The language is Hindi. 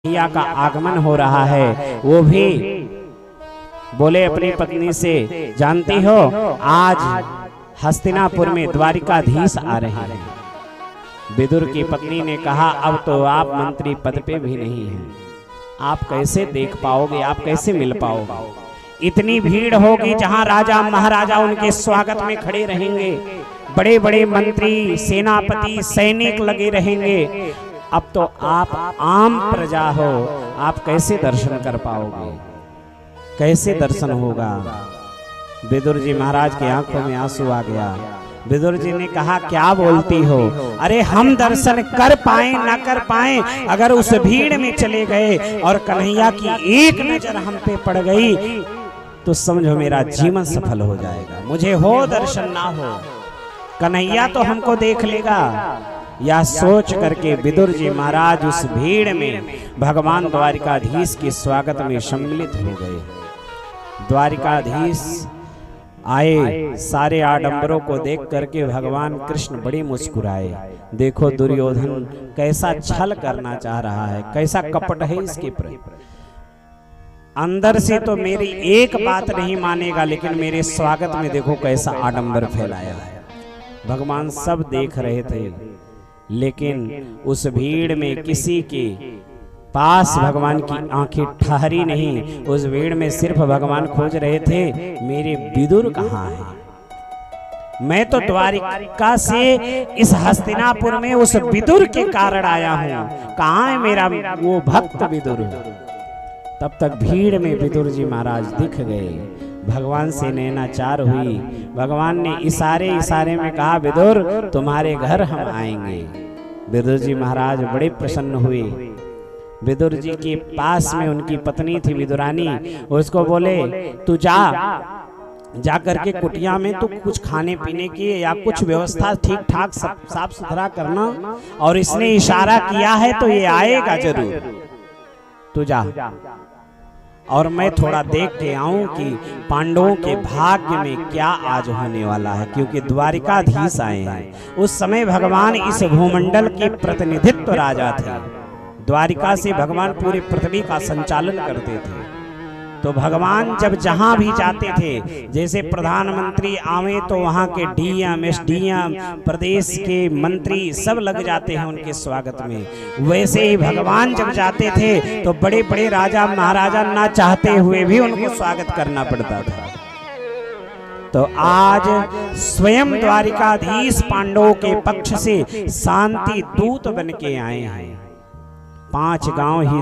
कन्हैया का आगमन हो रहा है। वो भी बोले अपनी पत्नी से, जानती हो आज हस्तिनापुर में द्वारिकाधीश आ रहे हैं। विदुर की पत्नी ने कहा, अब तो आप मंत्री पद पे भी नहीं हैं, आप कैसे देख पाओगे, आप कैसे मिल पाओगे। इतनी भीड़ होगी जहां राजा महाराजा उनके स्वागत में खड़े रहेंगे, बड़े बड़े मंत्री सेनापति सैनिक लगे रहेंगे। अब तो आप आम प्रजा हो, आप कैसे दर्शन कर पाओगे, कैसे दर्शन होगा। विदुर जी महाराज की आंखों में आंसू आ गया। विदुर जी ने कहा, क्या बोलती हो, अरे हम दर्शन कर पाए ना कर पाए, अगर उस भीड़ में चले गए और कन्हैया की एक नजर हम पे पड़ गई तो समझो मेरा जीवन सफल हो जाएगा। मुझे हो दर्शन ना हो, कन्हैया तो हमको देख लेगा। यह सोच करके विदुर जी महाराज उस भीड़ में भगवान द्वारिकाधीश के स्वागत में सम्मिलित हो गए। द्वारिकाधीश आए, सारे आडंबरों को देख करके भगवान कृष्ण बड़ी मुस्कुराए। देखो दुर्योधन कैसा छल करना चाह रहा है, कैसा कपट है इसके प्रति। अंदर से तो मेरी एक बात नहीं मानेगा, लेकिन मेरे स्वागत में देखो कैसा आडंबर फैलाया है। भगवान सब देख रहे थे, लेकिन उस भीड़ में किसी के पास भगवान की आंखें ठहरी नहीं। उस भीड़ में सिर्फ भगवान खोज रहे थे, मेरे विदुर कहाँ हैं। मैं तो द्वारिका से इस हस्तिनापुर में उस विदुर के कारण आया हूँ, कहाँ है मेरा वो भक्त विदुर। तब तक भीड़ में विदुर जी महाराज दिख गए। भगवान से नैनाचार हुई। भगवान ने इशारे इशारे में कहा, विदुर तुम्हारे घर हम आएंगे। विदुर जी महाराज बड़े प्रसन्न हुए। विदुर जी के पास में उनकी पत्नी थी विदुरानी, उसको बोले, तू जा करके कुटिया में तो कुछ खाने पीने की या कुछ व्यवस्था ठीक ठाक साफ सुथरा करना, और इसने इशारा किया है तो ये आएगा जरूर, तू जा। और मैं थोड़ा देख के आऊं कि पांडवों के भाग्य में क्या आज होने वाला है, क्योंकि द्वारिकाधीश आए हैं। उस समय भगवान इस भूमंडल के प्रतिनिधित्व राजा थे। द्वारिका से भगवान पूरी पृथ्वी का संचालन करते थे। तो भगवान जब जहां भी जाते थे, जैसे प्रधानमंत्री आवे तो वहां के डीएम एसडीएम प्रदेश के मंत्री सब लग जाते हैं उनके स्वागत में, वैसे ही भगवान जब जाते थे तो बड़े बड़े राजा महाराजा ना चाहते हुए भी उनको स्वागत करना पड़ता था। तो आज स्वयं द्वारिकाधीश पांडवों के पक्ष से शांति दूत बन के आए हैं। 5 गांव ही